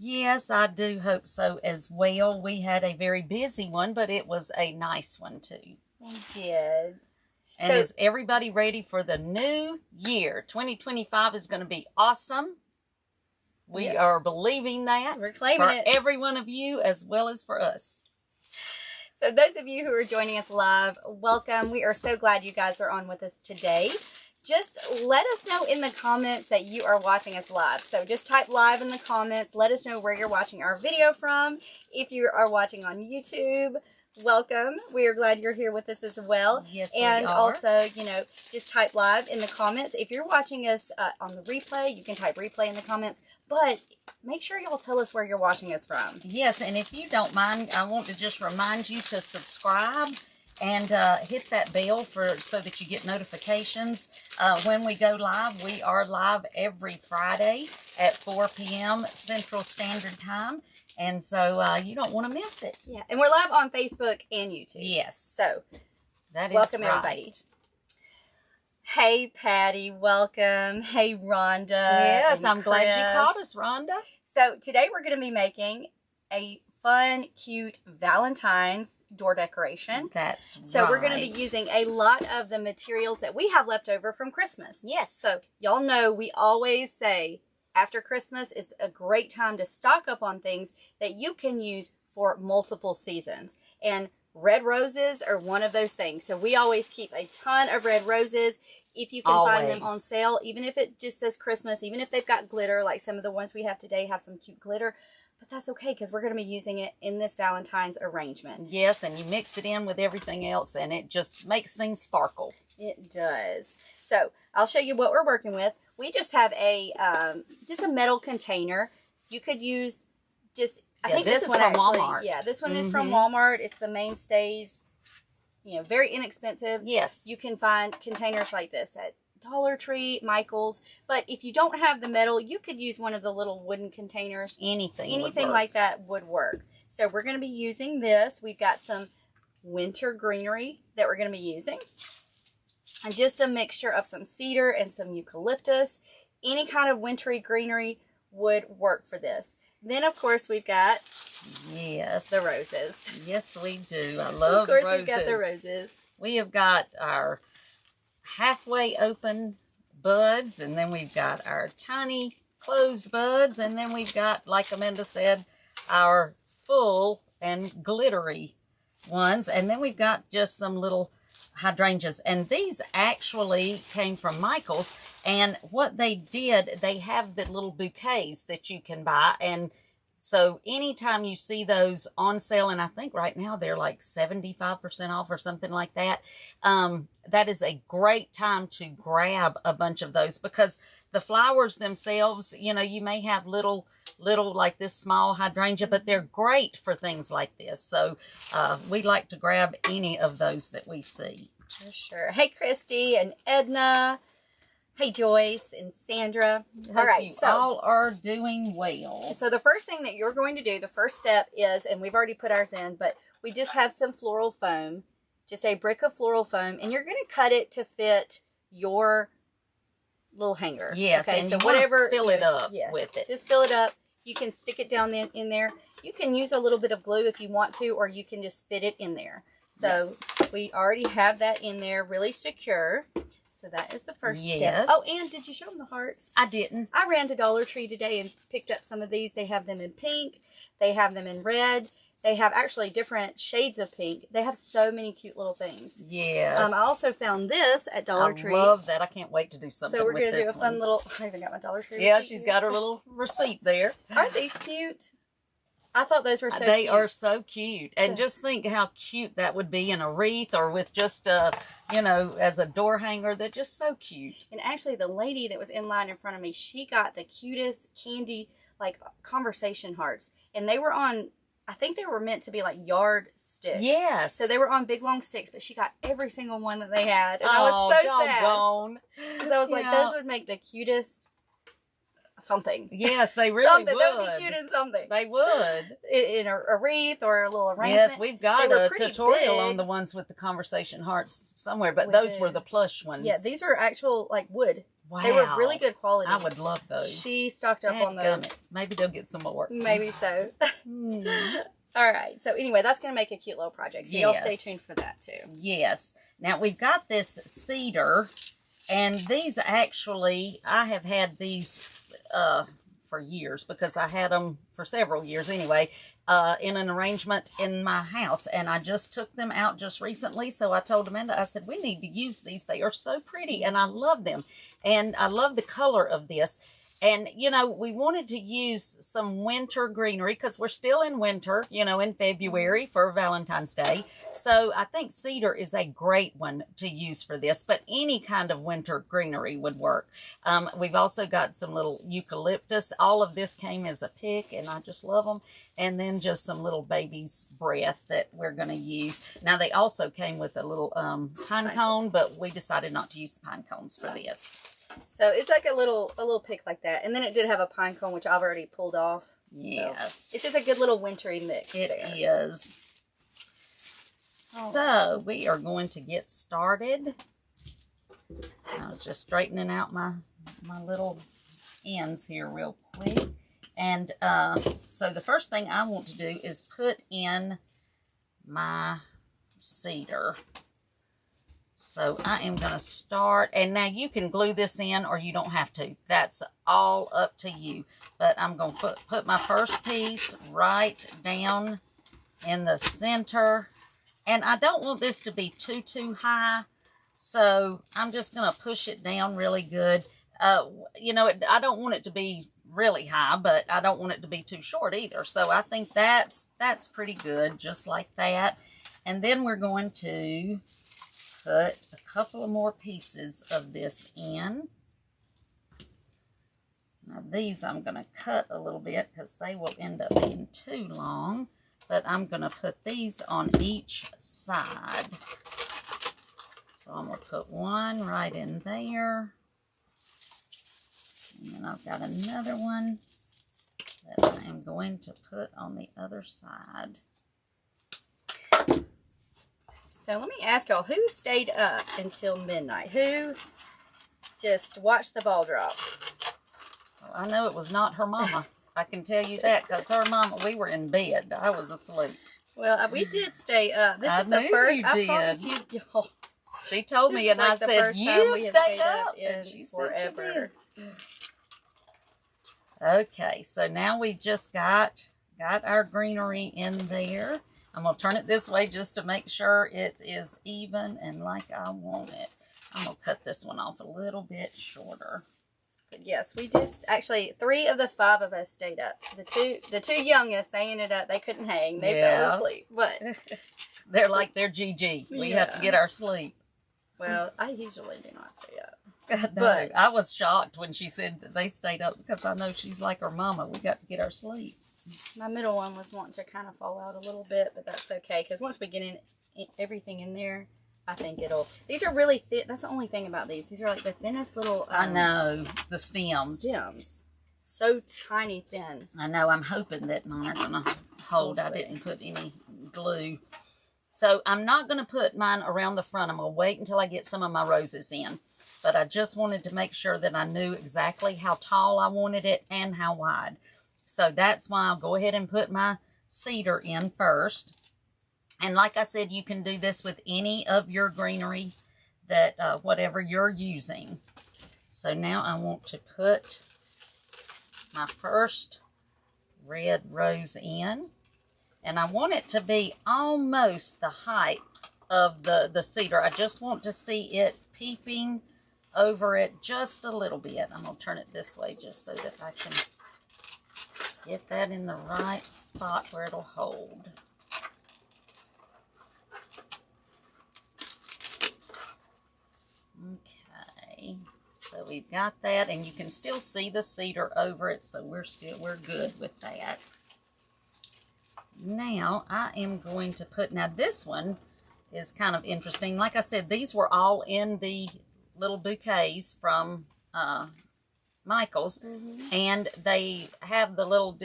Yes, I do hope so as well. We had a very busy one, but it was a nice one too. We did. And is everybody ready for the new year? 2025 is going to be awesome. We are believing that. We're claiming it. For every one of you as well as for us. So those of you who are joining us live, welcome. We are so glad you guys are on with us today. Just let us know in the comments that you are watching us live. So just type live in the comments. Let us know where you're watching our video from. If you are watching on YouTube, welcome. We are glad you're here with us as well. Yes, and we are. Also, just type live in the comments. If you're watching us on the replay, you can type replay in the comments. But make sure y'all tell us where you're watching us from. Yes, and if you don't mind, I want to just remind you to subscribe and hit that bell so that you get notifications when we go live. We are live every Friday at 4 p.m. Central Standard Time. And so you don't want to miss it. Yeah, and we're live on Facebook and YouTube. Yes. So, that is welcome right. everybody. Hey, Patty, welcome. Hey, Rhonda. Yes, I'm glad you Chris. caught us, Rhonda. So, today we're going to be making a fun, cute Valentine's door decoration. That's right. So, we're going to be using a lot of the materials that we have left over from Christmas. Yes. So, y'all know we always say after Christmas is a great time to stock up on things that you can use for multiple seasons. And red roses are one of those things. So we always keep a ton of red roses. If you can find them on sale, even if it just says Christmas, even if they've got glitter, like some of the ones we have today have some cute glitter. But that's okay because we're going to be using it in this Valentine's arrangement. Yes, and you mix it in with everything else and it just makes things sparkle. It does. So I'll show you what we're working with. We just have a metal container. You could use I think this is from Walmart. Yeah, this one is from Walmart. It's the Mainstays. Very inexpensive. Yes. You can find containers like this at Dollar Tree, Michael's. But if you don't have the metal, you could use one of the little wooden containers. Anything like that would work. So we're going to be using this. We've got some winter greenery that we're going to be using. And just a mixture of some cedar and some eucalyptus. Any kind of wintry greenery would work for this. Then, of course, we've got the roses. Yes, we do. I love roses. Of course, we've got the roses. We have got our halfway open buds, and then we've got our tiny closed buds, and then we've got, like Amanda said, our full and glittery ones, and then we've got just some little hydrangeas, and these actually came from Michael's. And what they did, they have the little bouquets that you can buy, and so anytime you see those on sale, and I think right now they're like 75% off or something like that, that is a great time to grab a bunch of those, because the flowers themselves, you may have little like this small hydrangea, but they're great for things like this. So we like to grab any of those that we see. For sure. Hey, Christy and Edna. Hey, Joyce and Sandra. All right. So all are doing well. So the first thing that you're going to do, the first step is, and we've already put ours in, but we just have some floral foam, just a brick of floral foam, and you're going to cut it to fit your little hanger. Yes, okay, and so you whatever, fill it up with it. Just fill it up. You can stick it down in there. You can use a little bit of glue if you want to, or you can just fit it in there. So we already have that in there, really secure. So that is the first step. Oh, and did you show them the hearts? I didn't. I ran to Dollar Tree today and picked up some of these. They have them in pink. They have them in red. They have actually different shades of pink. They have so many cute little things. Yes. I also found this at Dollar Tree. I love that. I can't wait to do something with this. So we're going to do a fun little, I even got my Dollar Tree Yeah, receipt she's here. got her little receipt there. Aren't these cute? I thought those were so cute. They are so cute. And just think how cute that would be in a wreath or with just as a door hanger. They're just so cute. And actually the lady that was in line in front of me, she got the cutest candy, like conversation hearts. And they were on, I think they were meant to be like yard sticks. Yes. So they were on big long sticks, but she got every single one that they had. And I was so sad. Because I was like, those would make the cutest something. Yes, they really something. would. That would be cute in something. They would. In a wreath or a little arrangement. Yes, we've got a tutorial big. on the ones with the conversation hearts somewhere, but those were the plush ones. Yeah, these are actual like wood. Wow. They were really good quality. I would love those. She stocked up on those. Maybe they'll get some more. Maybe so. All right. So anyway, that's going to make a cute little project. So y'all stay tuned for that too. Yes. Now we've got this cedar, and these actually, I have had these for years because I had them for several years anyway, in an arrangement in my house, and I just took them out just recently. So I told Amanda, I said, we need to use these. They are so pretty, and I love them, and I love the color of this. And, you know, we wanted to use some winter greenery because we're still in winter, you know, in February for Valentine's Day. So I think cedar is a great one to use for this, but any kind of winter greenery would work. We've also got some little eucalyptus. All of this came as a pick, and I just love them. And then just some little baby's breath that we're going to use. Now, they also came with a little pine cone, but we decided not to use the pine cones for this. So it's like a little pick like that. And then it did have a pine cone, which I've already pulled off. Yes. So it's just a good little wintry mix. It is. So we are going to get started. I was just straightening out my little ends here real quick. And so the first thing I want to do is put in my cedar. So I am going to start, and now you can glue this in or you don't have to. That's all up to you. But I'm going to put my first piece right down in the center. And I don't want this to be too high, so I'm just going to push it down really good. You know, I don't want it to be really high, but I don't want it to be too short either. So I think that's pretty good, just like that. And then we're going to put a couple of more pieces of this in. Now these I'm going to cut a little bit because they will end up being too long, but I'm going to put these on each side. So I'm going to put one right in there, and then I've got another one that I am going to put on the other side. So let me ask y'all, who stayed up until midnight? Who just watched the ball drop? Well, I know it was not her mama. I can tell you that because her mama, we were in bed. I was asleep. Well, we did stay up. This is the first. I promise you, y'all. She told me, and I said, "You stayed up," and she said, forever. Okay, so now we've just got our greenery in there. I'm going to turn it this way just to make sure it is even and like I want it. I'm going to cut this one off a little bit shorter. But yes, we did. Actually, 3 of the 5 of us stayed up. The two youngest, they ended up, they couldn't hang. They fell asleep. But they're like their GG. We have to get our sleep. Well, I usually do not stay up. But I was shocked when she said that they stayed up because I know she's like her mama. We got to get our sleep. My middle one was wanting to kind of fall out a little bit, but that's okay because once we get in everything in there, I think it'll. These are really thin. That's the only thing about these. These are like the thinnest little. I know the stems. So tiny thin. I know. I'm hoping that mine are gonna hold. I didn't put any glue, so I'm not gonna put mine around the front. I'm gonna wait until I get some of my roses in. But I just wanted to make sure that I knew exactly how tall I wanted it and how wide. So that's why I'll go ahead and put my cedar in first. And like I said, you can do this with any of your greenery that, whatever you're using. So now I want to put my first red rose in. And I want it to be almost the height of the cedar. I just want to see it peeping over it just a little bit. I'm going to turn it this way just so that I can get that in the right spot where it'll hold. Okay, so we've got that, and you can still see the cedar over it, so we're good with that. Now I am going to put, now this one is kind of interesting. Like I said, these were all in the little bouquets from Michael's, and they have the little.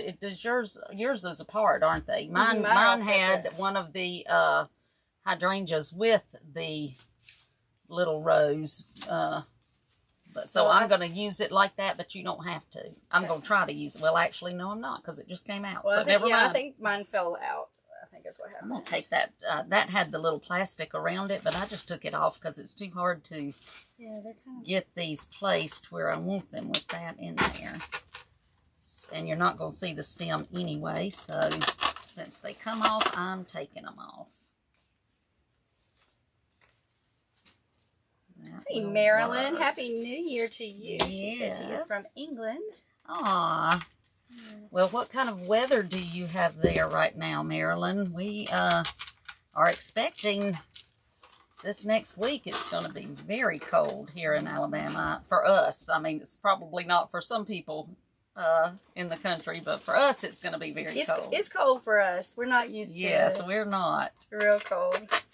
Yours is apart, aren't they? Mine had one of the hydrangeas with the little rose But so Well, I'm going to use it like that, but you don't have to. I'm Okay. going to try to use it. Well, actually, no, I'm not, because it just came out. Well, So I think, never mind. I think mine fell out. I think that's what I'm happened. going to take that. That had the little plastic around it, but I just took it off because it's too hard to Yeah, they're kind of... get these placed where I want them with that in there. And you're not going to see the stem anyway, so since they come off, I'm taking them off. Hey, Marilyn, Happy New Year to you. Yes. She said she is from England. Aw. Well, what kind of weather do you have there right now, Marilyn? We are expecting this next week it's going to be very cold here in Alabama. For us, I mean, it's probably not for some people in the country, but for us it's going to be very cold. It's cold for us. We're not used to it. Yes, we're not. Real cold.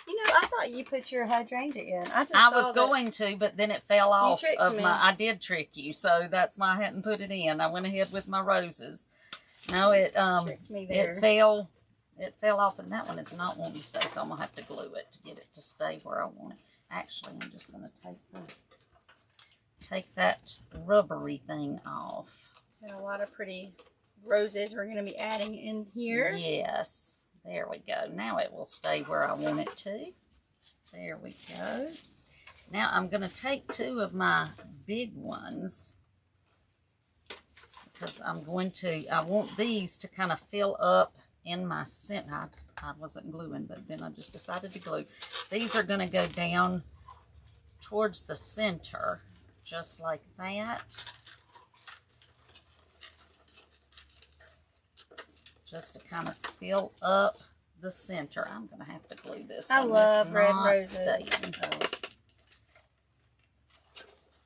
You know, I thought you put your hydrangea in. I was going to, but then it fell off tricked of me. I did trick you, so that's why I hadn't put it in. I went ahead with my roses. No, it tricked me there. it fell off, and that one is not wanting to stay, so I'm gonna have to glue it to get it to stay where I want it. Actually, I'm just gonna take that rubbery thing off. Got a lot of pretty roses we're gonna be adding in here. Yes. There we go. Now it will stay where I want it to. There we go. Now I'm going to take two of my big ones because I want these to kind of fill up in my center. I wasn't gluing, but then I just decided to glue. These are going to go down towards the center, just like that. Just to kind of fill up the center. I'm going to have to glue this. I love red roses.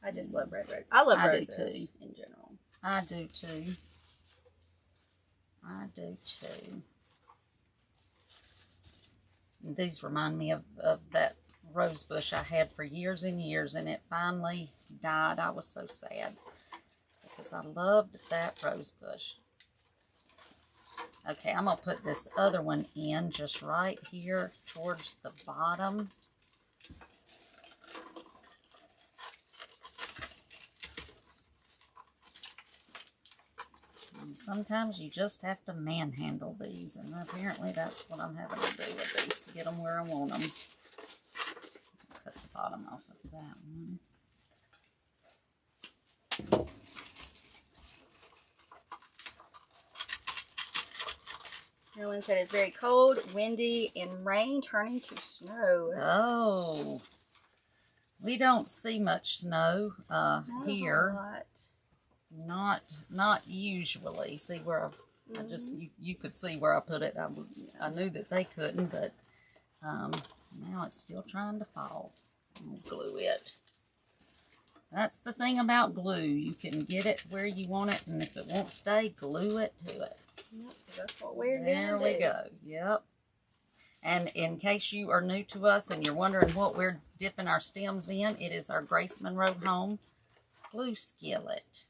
I just love red roses. I love roses too. in general. I do too. I do too. And these remind me of that rose bush I had for years and years, and it finally died. I was so sad because I loved that rose bush. Okay, I'm going to put this other one in just right here towards the bottom. And sometimes you just have to manhandle these, and apparently that's what I'm having to do with these to get them where I want them. Cut the bottom off of that one. Marilyn said it's very cold, windy, and rain turning to snow. Oh, we don't see much snow here. Not usually. See where I just you could see where I put it. I knew that they couldn't, but now it's still trying to fall. I'm gonna glue it. That's the thing about glue. You can get it where you want it, and if it won't stay, glue it to it. Yep, that's what we're doing. There we go. Yep. And in case you are new to us and you're wondering what we're dipping our stems in, it is our Grace Monroe Home glue skillet.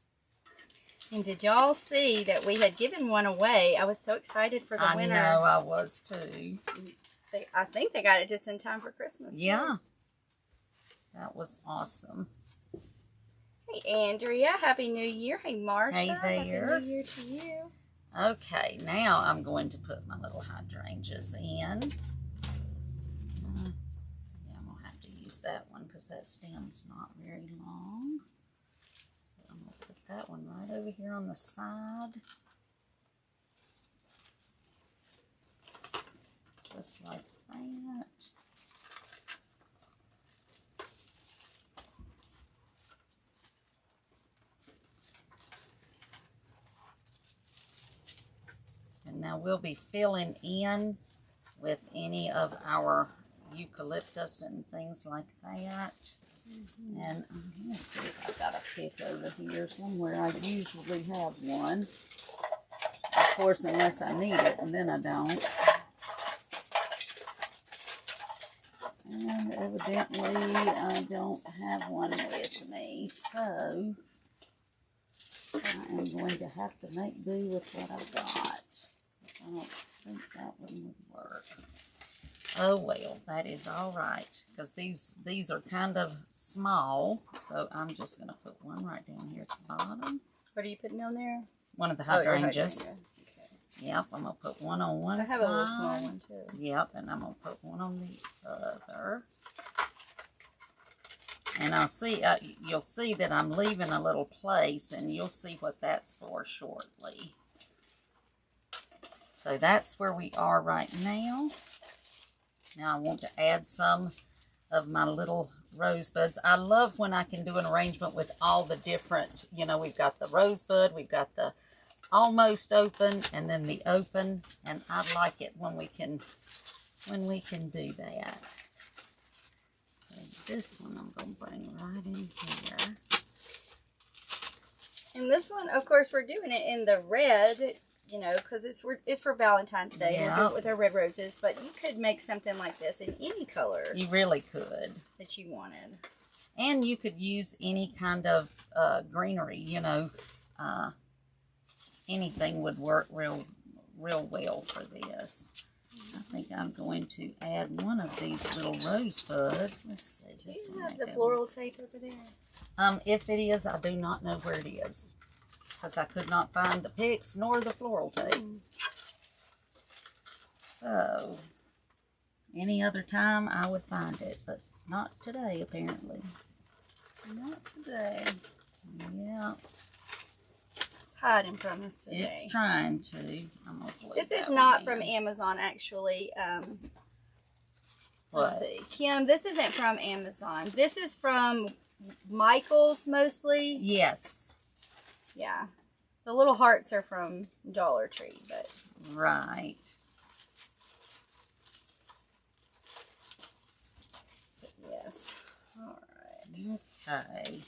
And did y'all see that we had given one away? I was so excited for the winner. I know, I was too. I think they got it just in time for Christmas. Yeah. That was awesome. Hey, Andrea. Happy New Year. Hey, Marsha. Hey there. Happy New Year to you. Okay, now I'm going to put my little hydrangeas in. Yeah, I'm going to have to use that one because that stem's not very long. So I'm going to put that one right over here on the side. Just like that. And now we'll be filling in with any of our eucalyptus and things like that. And let me see if I've got a pick over here somewhere. I usually have one. Of course, unless I need it, and then I don't. And evidently, I don't have one with me. So, I am going to have to make do with what I've got. I don't think that one would work. Oh well, that is all right, because these are kind of small, so I'm just going to put one right down here at the bottom. What are you putting down there? One of the Oh, your hydrangeas. hydrangea. Okay. Yep, I'm going to put one on one I side. have a little small one too. Yep, and I'm going to put one on the other. And I'll see, you'll see that I'm leaving a little place, and you'll see what that's for shortly. So that's where we are right now. Now I want to add some of my little rosebuds. I love when I can do an arrangement with all the different, you know, we've got the rosebud, we've got the almost open, and then the open, and I like it when we can do that. So this one I'm going to bring right in here. And this one, of course, we're doing it in the red, you know, because it's for Valentine's Day. Yeah. We'll do it with our red roses, but you could make something like this in any color You really could. that you wanted. And you could use any kind of greenery, you know. Anything would work real well for this. I think I'm going to add one of these little rosebuds. Let's see. Do you have the floral tape over there? If it is, I do not know where it is, because I could not find the picks nor the floral tape. So, any other time I would find it, but not today, apparently. Not today. Yeah. It's hiding from us today. It's trying to. I'm gonna flip This is that not one from in. Amazon, actually. What? Let's see. Kim, this isn't from Amazon. This is from Michael's, mostly. Yes. Yeah. The little hearts are from Dollar Tree, but... Right. yes. All right. Okay.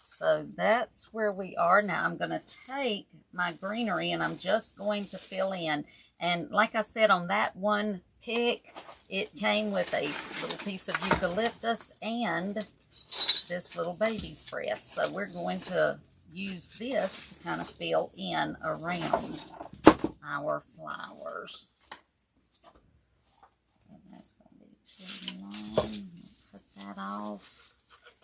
So that's where we are now. I'm going to take my greenery and I'm just going to fill in. And like I said, on that one pick, it came with a little piece of eucalyptus and this little baby's breath. So we're going to use this to kind of fill in around our flowers. And that's going to be too long. Cut that off.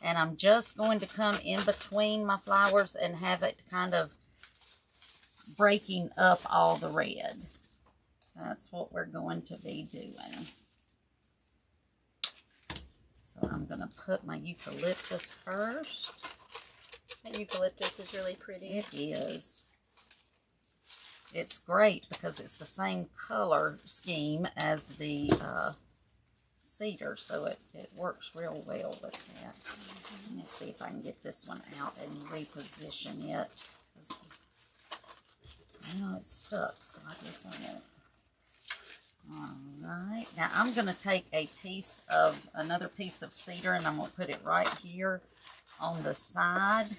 And I'm just going to come in between my flowers and have it kind of breaking up all the red. That's what we're going to be doing. So I'm going to put my eucalyptus first. That eucalyptus is really pretty. It is. It's great because it's the same color scheme as the cedar, so it works real well with that. Let me see if I can get this one out and reposition it. Well, it's stuck, so I guess I won't. Alright, now I'm going to take another piece of cedar and I'm going to put it right here on the side.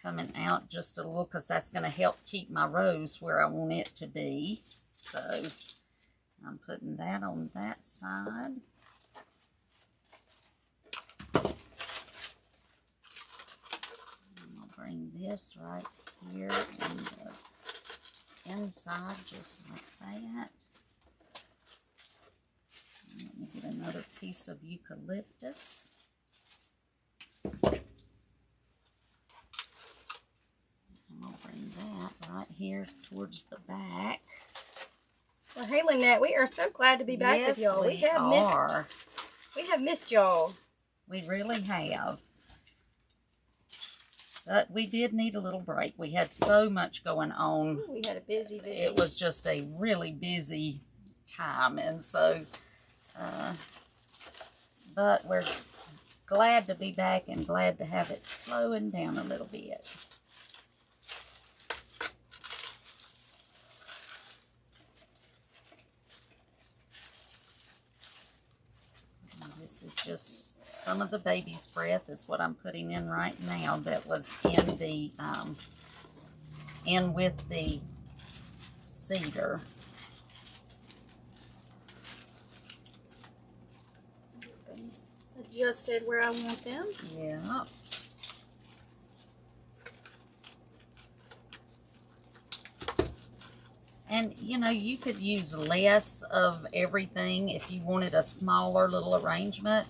Coming out just a little because that's going to help keep my rose where I want it to be. So I'm putting that on that side. I'm going to bring this right here on the inside just like that. Let me get another piece of eucalyptus. I'm going to bring that right here towards the back. Well, hey, Lynette, we are so glad to be back with y'all. We have missed y'all. We really have. But we did need a little break. We had so much going on. Ooh, we had a busy. It was just a really busy time. And so, but we're glad to be back and glad to have it slowing down a little bit. This is just some of the baby's breath is what I'm putting in right now that was in the in with the cedar. Adjusted where I want them. Yeah. And, you know, you could use less of everything if you wanted a smaller little arrangement.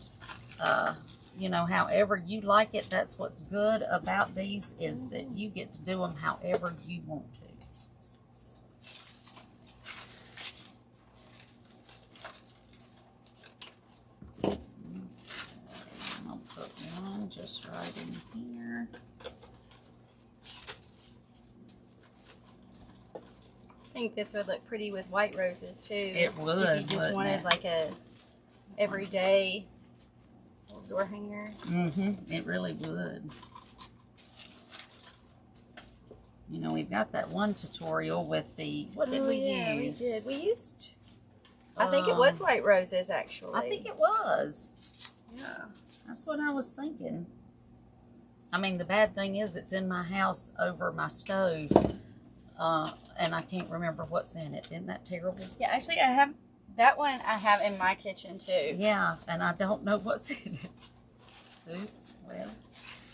You know, however you like it, that's what's good about these, is that you get to do them however you want to. I'll put one just right in here. I think this would look pretty with white roses too. It would. If you just wanted it? like a everyday little door hanger. It really would. You know, we've got that one tutorial with the, what did we use? We did. We used, I think it was white roses actually. I think it was. Yeah. That's what I was thinking. I mean, the bad thing is it's in my house over my stove, and I can't remember what's in it. Isn't that terrible? Yeah, actually I have, that one I have in my kitchen too. Yeah, and I don't know what's in it. Oops, well,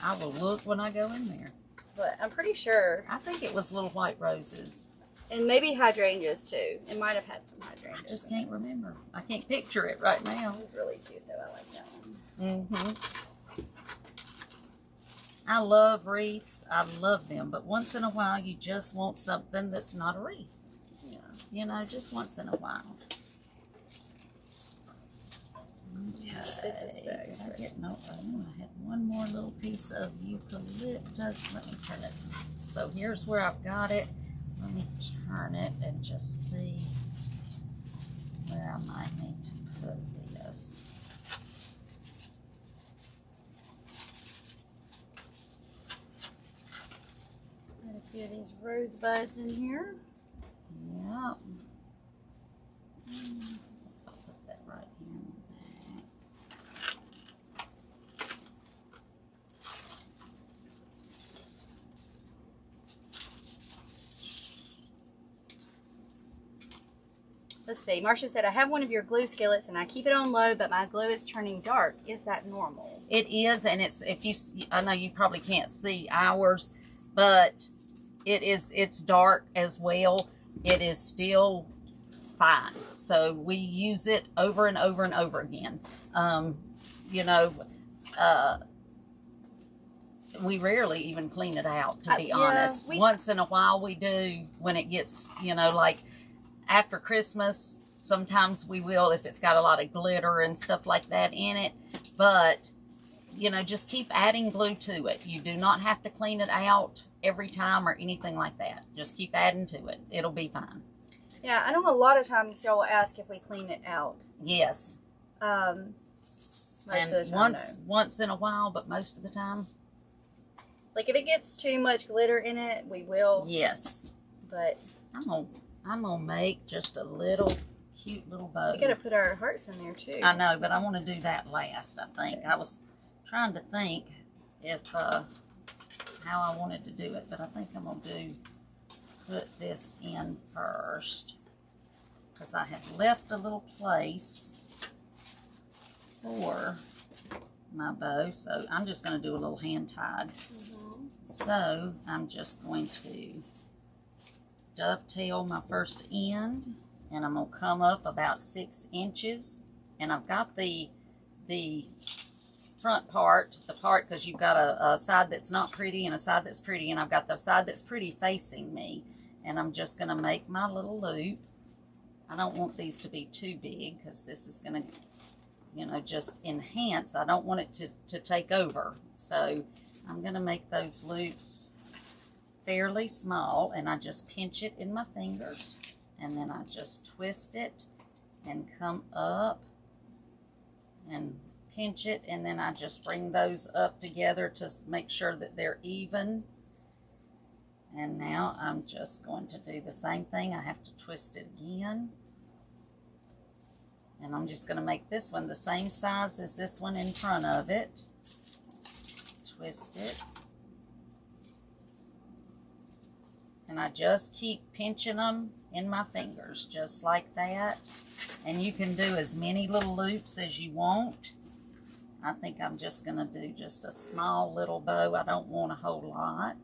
I will look when I go in there. But I'm pretty sure. I think it was little white roses. And maybe hydrangeas too. It might have had some hydrangeas. I just can't remember. I can't picture it right now. It was really cute though. I like that one. I love wreaths. I love them. But once in a while, you just want something that's not a wreath. Yeah. You know, just once in a while. Citrus Okay. Did I get, no, I had one more little piece of eucalyptus. Let me turn it. So here's where I've got it. Let me turn it and just see where I might need to put this. Got a few of these rosebuds in here. Yep. I'll put that right here in the back. Let's see. Marcia said, I have one of your glue skillets and I keep it on low, but my glue is turning dark. Is that normal? It is, and it's, if you, I know you probably can't see ours, but it's dark as well. It is still fine. So we use it over and over and over again. You know, we rarely even clean it out, to be honest. Once in a while we do, when it gets, you know, like after Christmas, sometimes we will if it's got a lot of glitter and stuff like that in it. But, you know, just keep adding glue to it. You do not have to clean it out every time or anything like that. Just keep adding to it. It'll be fine. Yeah, I know a lot of times y'all will ask if we clean it out. Yes. Most and of the time, once in a while, but most of the time. Like if it gets too much glitter in it, we will. Yes. But I'm gonna make just a little cute little bow. we gotta put our hearts in there too. I know, but I want to do that last. I think I was trying to think if how I wanted to do it, but I think I'm gonna put this in first because I have left a little place for my bow, so I'm just going to do a little hand tied. So I'm just going to dovetail my first end, and I'm going to come up about 6 inches, and I've got the front part, because you've got a side that's not pretty and a side that's pretty, and I've got the side that's pretty facing me, and I'm just going to make my little loop. I don't want these to be too big because this is going to, you know, just enhance. I don't want it to take over. So I'm going to make those loops fairly small, and I just pinch it in my fingers, and then I just twist it and come up and pinch it, and then I just bring those up together to make sure that they're even. And now I'm just going to do the same thing. I have to twist it again. And I'm just going to make this one the same size as this one in front of it. Twist it. And I just keep pinching them in my fingers, just like that. And you can do as many little loops as you want. I think I'm just going to do just a small little bow. I don't want a whole lot.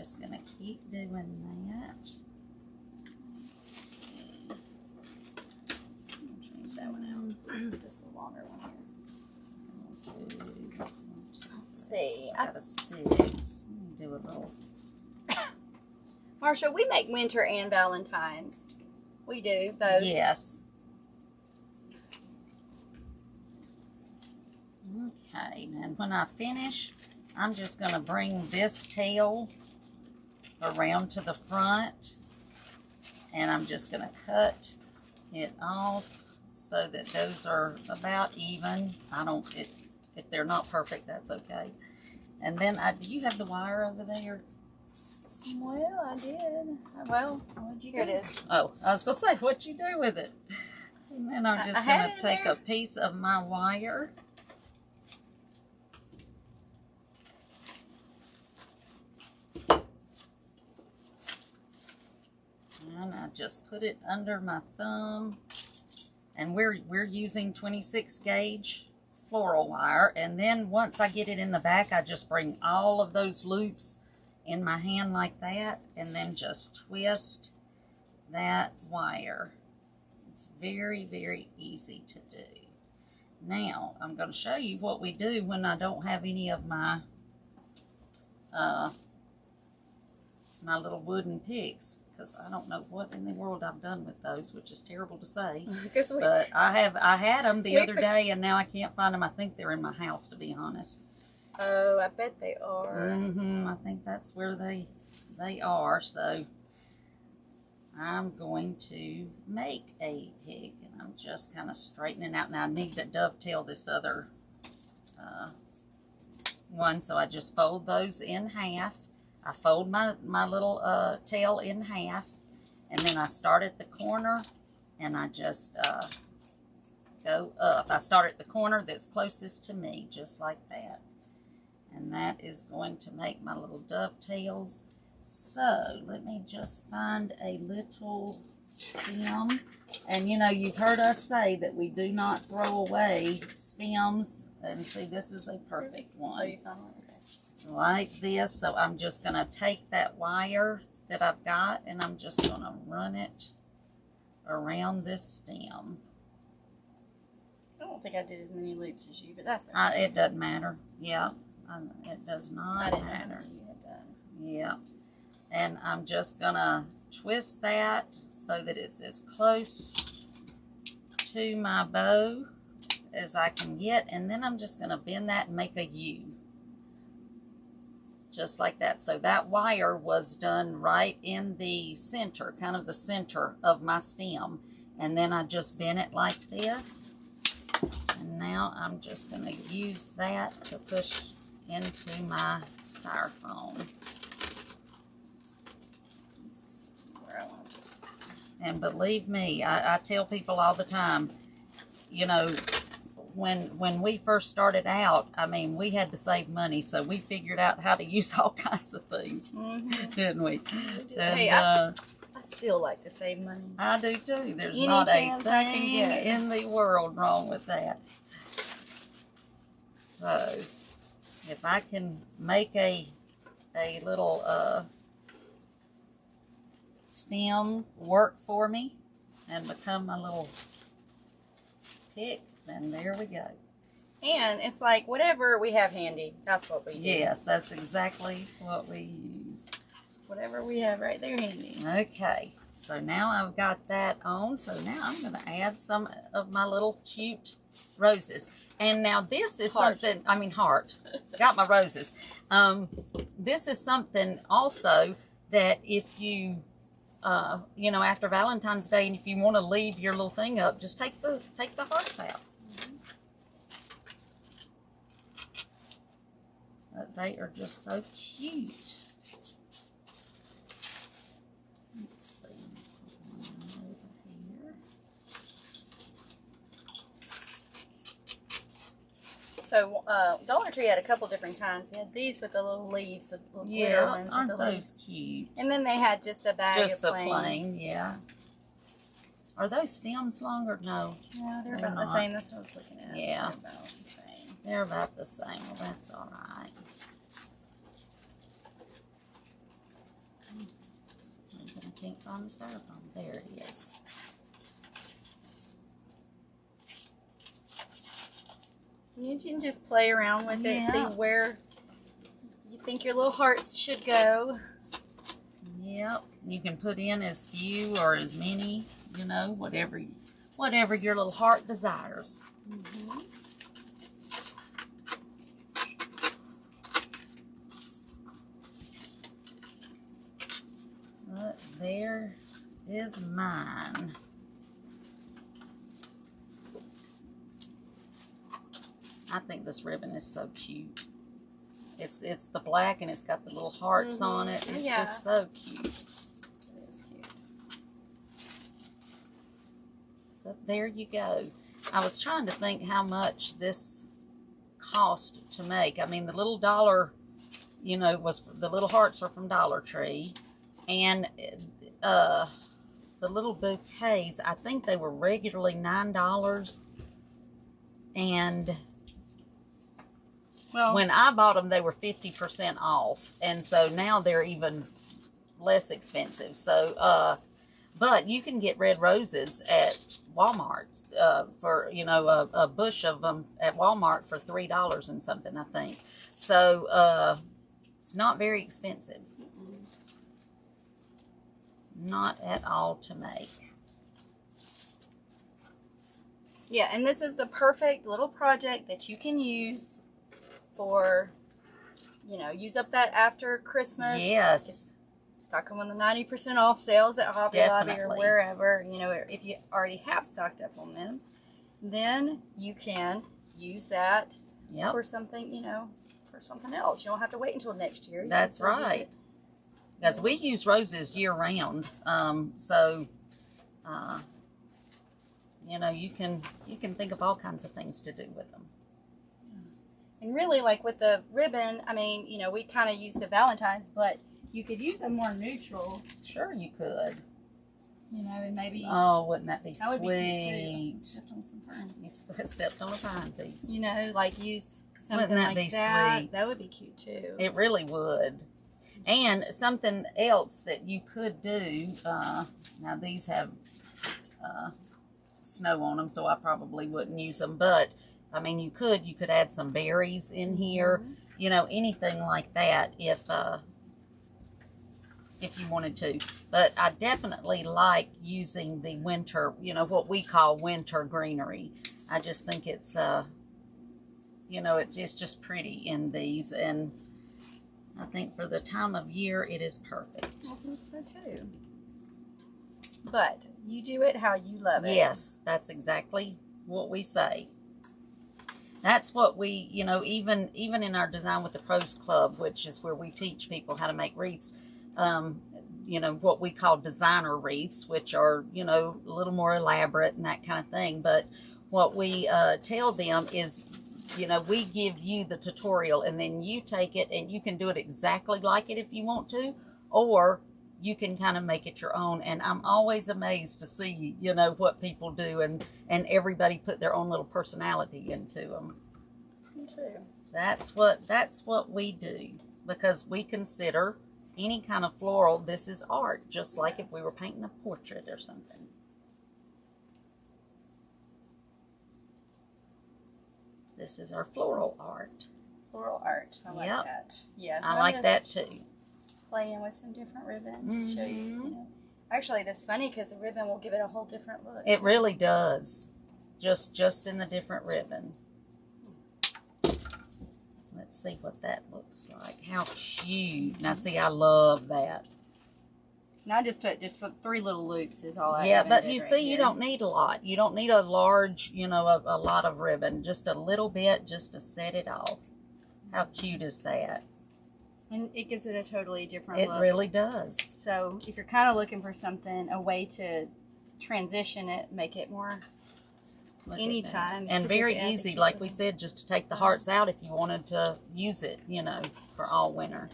just going to keep doing that. Let's see. I'll change that one out. This is a longer one here. Let's see. I got a 6. Let me do a little. Marsha, we make winter and Valentine's. We do both. Yes. Okay, and when I finish, I'm just going to bring this tail around to the front, and I'm just going to cut it off so that those are about even. If they're not perfect, that's okay. And then, do you have the wire over there? Well, I did. Well, what'd you do? Here it is. Oh, I was going to say, what'd you do with it? And then I'm just going to take a piece of my wire. And I just put it under my thumb. And we're using 26 gauge floral wire. And then once I get it in the back, I just bring all of those loops in my hand like that, and then just twist that wire. It's very, very easy to do. Now, I'm going to show you what we do when I don't have any of my my little wooden pigs, because I don't know what in the world I've done with those, which is terrible to say. But I had them the other day, and now I can't find them. I think they're in my house, to be honest. Oh, I bet they are. I think that's where they are. So I'm going to make a pig, and I'm just kind of straightening out. Now I need to dovetail this other one, so I just fold those in half. I fold my little tail in half, and then I start at the corner, and I just go up. I start at the corner that's closest to me, just like that. And that is going to make my little dovetails. So let me just find a little stem. And you know, you've heard us say that we do not throw away stems. And see, this is a perfect one. Oh, you found one? Okay. Like this. So I'm just going to take that wire that I've got, and I'm just going to run it around this stem. I don't think I did as many loops as you, but that's okay. It doesn't matter. Yeah. It does not matter. Yeah. And I'm just going to twist that so that it's as close to my bow as I can get. And then I'm just going to bend that and make a U. Just like that. So that wire was done right in the center, kind of the center of my stem. And then I just bent it like this. And now I'm just going to use that to push into my styrofoam. And believe me, I tell people all the time, you know, when we first started out, I mean, we had to save money, so we figured out how to use all kinds of things, didn't we? And, hey, I still like to save money. I do too. There's not a thing in the world wrong with that. So if I can make a little stem work for me and become my little pick, then there we go. And it's like whatever we have handy, that's what we do. Yes, that's exactly what we use. Whatever we have right there handy. Okay, so now I've got that on. So now I'm going to add some of my little cute roses. And now this is something, I mean heart, got my roses. This is something also that if you, you know, after Valentine's Day, and if you want to leave your little thing up, just take the hearts out. But they are just so cute. Let's see. One over here. So Dollar Tree had a couple different kinds. They had these with the little leaves, the little glitter ones. Aren't those cute? And then they had just a bag just of plain, yeah. Are those stems longer? No. No, they're about the same. That's what I was looking at. Yeah. They're about the same. They're about the same. Well, that's all right. can't find the styrofoam. There it is. You can just play around with it, see Yeah. where you think your little hearts should go. Yep. You can put in as few or as many, you know, whatever your little heart desires. Mm-hmm. But there is mine. I think this ribbon is so cute. It's the black and it's got the little hearts on it. It's just so cute. It is cute. But there you go. I was trying to think how much this cost to make. I mean, the little dollar, you know, the little hearts are from Dollar Tree, and the little bouquets, I think they were regularly $9, and Well, when I bought them, they were 50% off, and so now they're even less expensive. So, but you can get red roses at Walmart for, you know, a bush of them at Walmart for $3 and something, I think. So, it's not very expensive. Not at all to make. yeah, and this is the perfect little project that you can use for, you know, use up that after Christmas. Yes. Just stock them on the 90% off sales at Hobby Lobby or Definitely. wherever. You know, if you already have stocked up on them, then you can use that Yep. for something, you know, for something else. You don't have to wait until next year. You That's can still use right. it. Because we use roses year round. So, you know, you can think of all kinds of things to do with them. And really, like with the ribbon, I mean, you know, we kind of use the Valentine's, but you could use a more neutral, Sure, you could. you know, and maybe Oh, wouldn't that be that would be sweet? cute too. Stepped on some fern. You stepped on a pine piece. You know, like use something Wouldn't that like be that. sweet? That would be cute too. It really would. And something else that you could do, now these have snow on them, so I probably wouldn't use them, but I mean, you could add some berries in here, you know, anything like that if you wanted to. But I definitely like using the winter, you know, what we call winter greenery. I just think it's, you know, it's just pretty in these, and I think for the time of year, it is perfect. I think so too. But you do it how you love it. Yes, that's exactly what we say. That's what we, you know, even in our Design with the Pros Club, which is where we teach people how to make wreaths, you know, what we call designer wreaths, which are, you know, a little more elaborate and that kind of thing. But what we tell them is, you know, we give you the tutorial and then you take it and you can do it exactly like it if you want to, or you can kind of make it your own. And I'm always amazed to see, you know, what people do, and everybody put their own little personality into them. Me too. That's what we do, because we consider any kind of floral, this is art, just like if we were painting a portrait or something. This is our floral art. Floral art. I like Yep. that. Yes. I like that too. Playing with some different ribbons. Show you, you Mhm. know. Actually, that's funny because the ribbon will give it a whole different look. It really does. Just in the different ribbon. Let's see what that looks like. How cute. Now see, I love that. And I just put 3 little loops is all I Yeah, even but did you right see, here. you don't need a lot. You don't need a large, you know, a lot of ribbon. Just a little bit just to set it off. How cute is that? And it gives it a totally different It look. really does. So if you're kind of looking for something, a way to transition it, make it more Look at anytime. that. And you could very just add the easy, cute like we little- said, just to take the hearts out if you wanted to use it, you know, for all winter.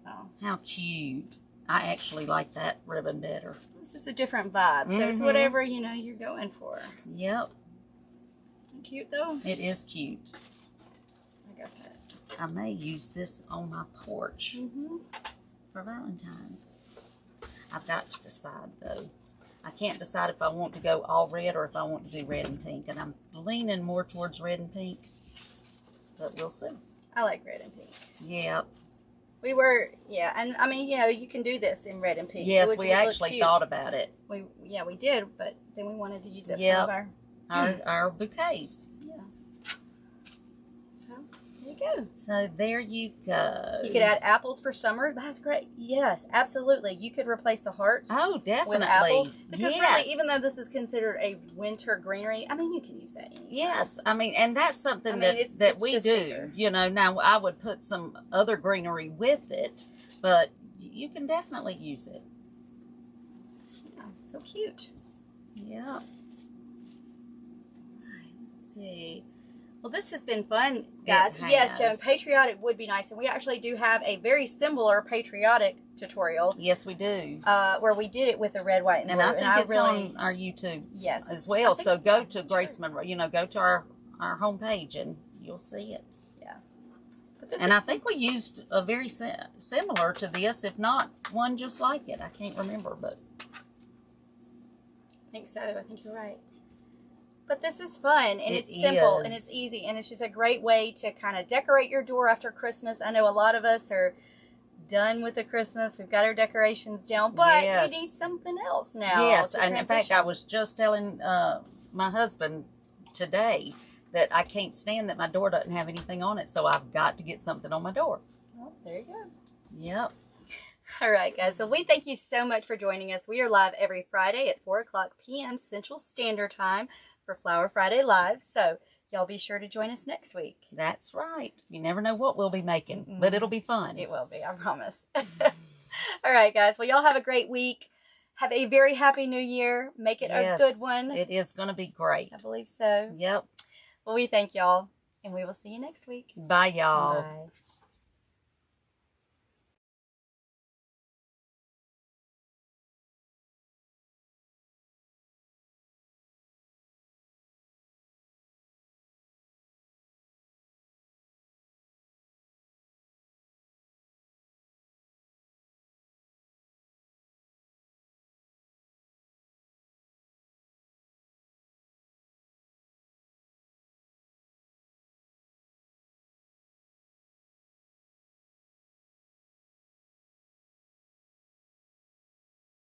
Oh. How cute. I actually like that ribbon better. It's just a different vibe. So it's Mhm. whatever, you know, you're going for. Yep, Cute though. it is cute. I got that. I may use this on my porch Mm-hmm. for Valentine's. I've got to decide, though. I can't decide if I want to go all red or if I want to do red and pink. And I'm leaning more towards red and pink. But we'll see. I like red and pink. Yep. We were, yeah. And, I mean, you know, you can do this in red and pink. Yes, we actually thought about it. We did. But then we wanted to use up Yep. some of our bouquets. Yeah. So, there you go. So, there you go. You could add apples for summer. That's great. Yes, absolutely. You could replace the hearts Oh, definitely. with apples. Because yes. really, even though this is considered a winter greenery, I mean, you can use that anytime. Yes, I mean, and that's something that it's we just do. thicker. You know, now I would put some other greenery with it, but you can definitely use it. Yeah, so cute. Yeah. Let's see. Well, this has been fun, guys. It Yes, Joan, has. patriotic would be nice. And we actually do have a very similar patriotic tutorial Yes, we do. where we did it with the red, white, and And blue. I think it's on our YouTube Yes. as well. I think- So go yeah, to Grace Monroe, you know, go to our homepage and you'll see it. Yeah. But this And I think we used a very similar to this, if not one just like it. I can't remember, but I think so. I think you're right. But this is fun, and It it's simple, and is. it's easy, and it's just a great way to kind of decorate your door after Christmas. I know a lot of us are done with the Christmas. We've got our decorations down, but Yes. we need something else now. yes, to and in fact, transition. I was just telling my husband today that I can't stand that my door doesn't have anything on it, so I've got to get something on my door. Well, there you go. Yep. All right, guys. So we thank you so much for joining us. We are live every Friday at 4:00 p.m. Central Standard Time for Flower Friday Live. So y'all be sure to join us next week. That's right. You never know what we'll be making, Mm-mm. but it'll be fun. It will be, I promise. All right, guys. Well, y'all have a great week. Have a very happy new year. Make it Yes, a good one. It is going to be great. I believe so. Yep. Well, we thank y'all, and we will see you next week. Bye, y'all. Bye.